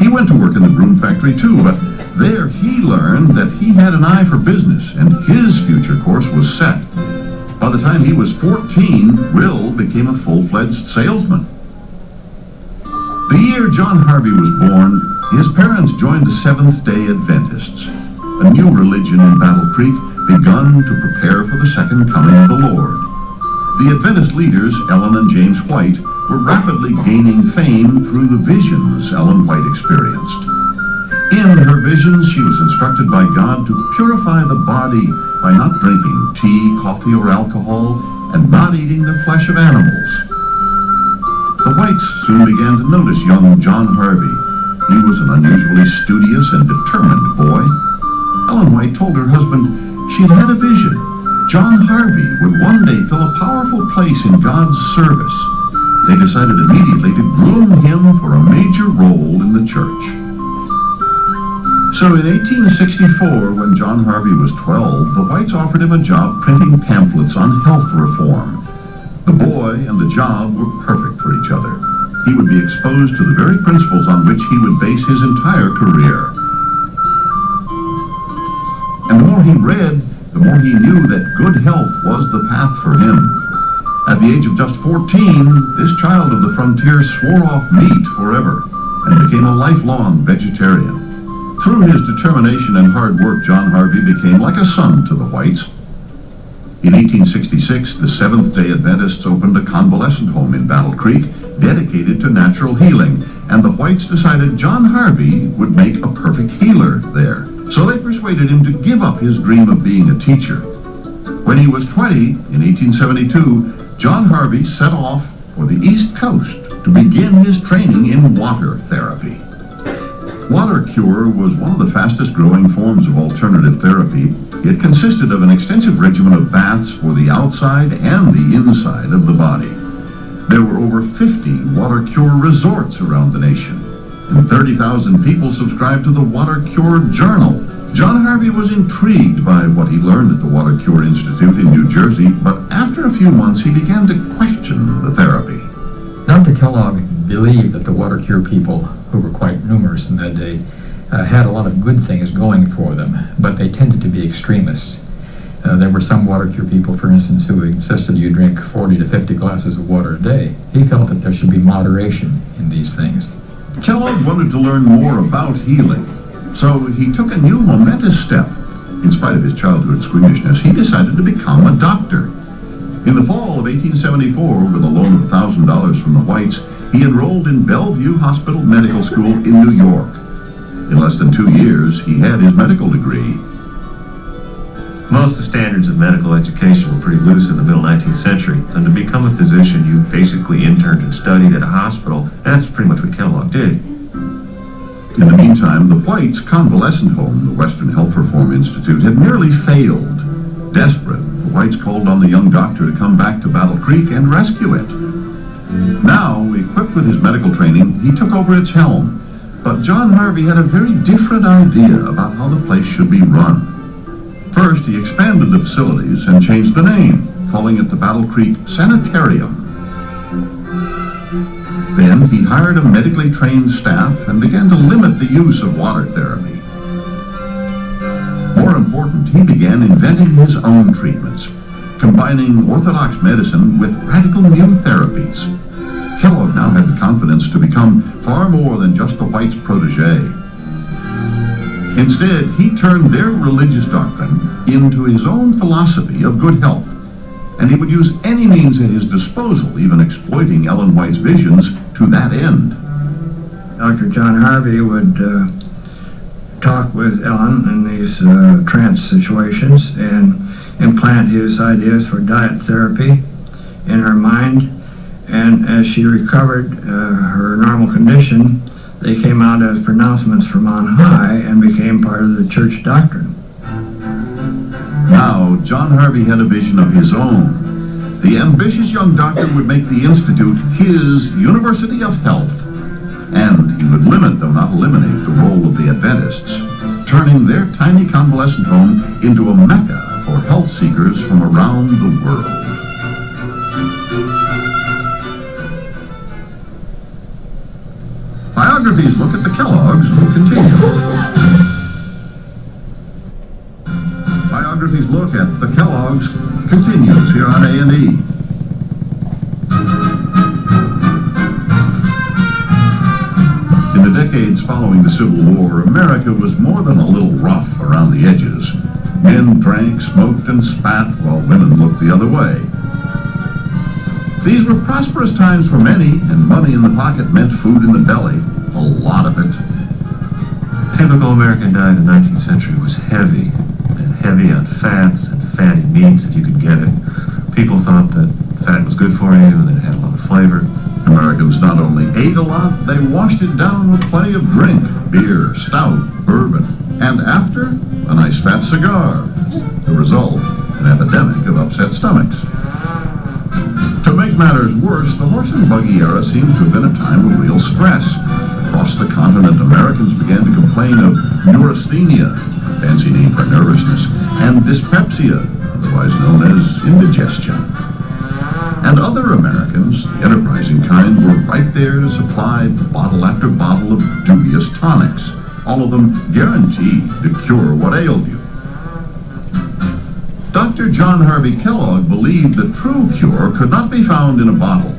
He went to work in the broom factory too, but there he learned that he had an eye for business and his future course was set. By the time he was 14, Will became a full-fledged salesman. The year John Harvey was born, his parents joined the Seventh-day Adventists, a new religion in Battle Creek begun to prepare for the second coming of the Lord. The Adventist leaders, Ellen and James White, were rapidly gaining fame through the visions Ellen White experienced. In her visions, she was instructed by God to purify the body by not drinking tea, coffee, or alcohol, and not eating the flesh of animals. The Whites soon began to notice young John Harvey. He was an unusually studious and determined boy. Ellen White told her husband she had had a vision. John Harvey would one day fill a powerful place in God's service. They decided immediately to groom him for a major role in the church. So in 1864, when John Harvey was 12, the Whites offered him a job printing pamphlets on health reform. The boy and the job were perfect for each other. He would be exposed to the very principles on which he would base his entire career. And the more he read, the more he knew that good health was the path for him. At the age of just 14, this child of the frontier swore off meat forever and became a lifelong vegetarian. Through his determination and hard work, John Harvey became like a son to the Whites. In 1866, the Seventh-day Adventists opened a convalescent home in Battle Creek dedicated to natural healing, and the Whites decided John Harvey would make a perfect healer there. So they persuaded him to give up his dream of being a teacher. When he was 20, in 1872, John Harvey set off for the East Coast to begin his training in water therapy. Water cure was one of the fastest growing forms of alternative therapy. It consisted of an extensive regimen of baths for the outside and the inside of the body. There were over 50 water cure resorts around the nation, and 30,000 people subscribed to the Water Cure Journal. John Harvey was intrigued by what he learned at the Water Cure Institute in New Jersey, but after a few months he began to question the therapy. Dr. Kellogg believed that the water cure people, who were quite numerous in that day, had a lot of good things going for them, but they tended to be extremists. There were some water cure people, for instance, who insisted you drink 40 to 50 glasses of water a day. He felt that there should be moderation in these things. Kellogg wanted to learn more about healing, so he took a new momentous step. In spite of his childhood squeamishness, he decided to become a doctor. In the fall of 1874, with a loan of $1,000 from the Whites, he enrolled in Bellevue Hospital Medical School in New York. In less than 2 years, he had his medical degree. Most of the standards of medical education were pretty loose in the middle 19th century, and to become a physician, you basically interned and studied at a hospital. That's pretty much what Kellogg did. In the meantime, the Whites' convalescent home, the Western Health Reform Institute, had nearly failed. Desperate, the Whites called on the young doctor to come back to Battle Creek and rescue it. Now, equipped with his medical training, he took over its helm. But John Harvey had a very different idea about how the place should be run. First, he expanded the facilities and changed the name, calling it the Battle Creek Sanitarium. Then he hired a medically trained staff and began to limit the use of water therapy. More important, he began inventing his own treatments, combining orthodox medicine with radical new therapies. Kellogg now had the confidence to become far more than just the Whites' protege. Instead, he turned their religious doctrine into his own philosophy of good health, and he would use any means at his disposal, even exploiting Ellen White's visions to that end. Dr. John Harvey would talk with Ellen in these trance situations and implant his ideas for diet therapy in her mind, and as she recovered her normal condition, they came out as pronouncements from on high and became part of the church doctrine. Now, John Harvey had a vision of his own. The ambitious young doctor would make the Institute his University of Health, and he would limit, though not eliminate, the role of the Adventists, turning their tiny convalescent home into a mecca for health seekers from around the world. Biographies look at the Kellogg's will continue. Biographies look look at the Kellogg's continues here on A&E. In the decades following the Civil War, America was more than a little rough around the edges. Men drank, smoked, and spat while women looked the other way. These were prosperous times for many, and money in the pocket meant food in the belly. A lot of it. Typical American diet in the 19th century was heavy, and heavy on fats and fatty meats if you could get it. People thought that fat was good for you and that it had a lot of flavor. Americans not only ate a lot, they washed it down with plenty of drink, beer, stout, bourbon, and after, a nice fat cigar. The result, an epidemic of upset stomachs. To make matters worse, the horse and buggy era seems to have been a time of real stress. Across the continent, Americans began to complain of neurasthenia, a fancy name for nervousness, and dyspepsia, otherwise known as indigestion. And other Americans, the enterprising kind, were right there to supply bottle after bottle of dubious tonics, all of them guaranteed to cure what ailed you. Dr. John Harvey Kellogg believed the true cure could not be found in a bottle.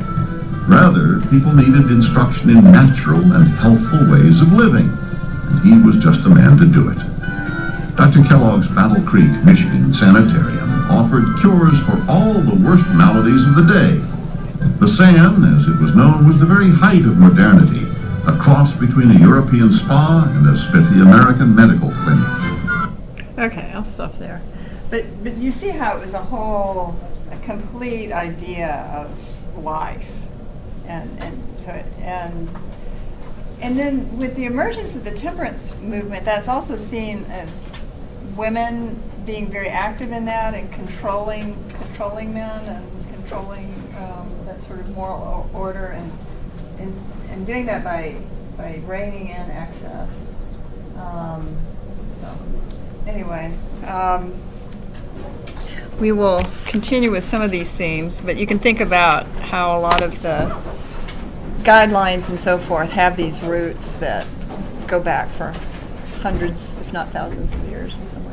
Rather, people needed instruction in natural and healthful ways of living, and he was just the man to do it. Dr. Kellogg's Battle Creek, Michigan Sanitarium offered cures for all the worst maladies of the day. The SAN, as it was known, was the very height of modernity, a cross between a European spa and a spiffy American medical clinic. Okay, I'll stop there. But you see how it was a complete idea of life. And then with the emergence of the temperance movement, that's also seen as women being very active in that and controlling men and controlling that sort of moral order and doing that by reining in excess. Anyway, we will continue with some of these themes, but you can think about how a lot of the guidelines and so forth have these roots that go back for hundreds, if not thousands of years in some ways.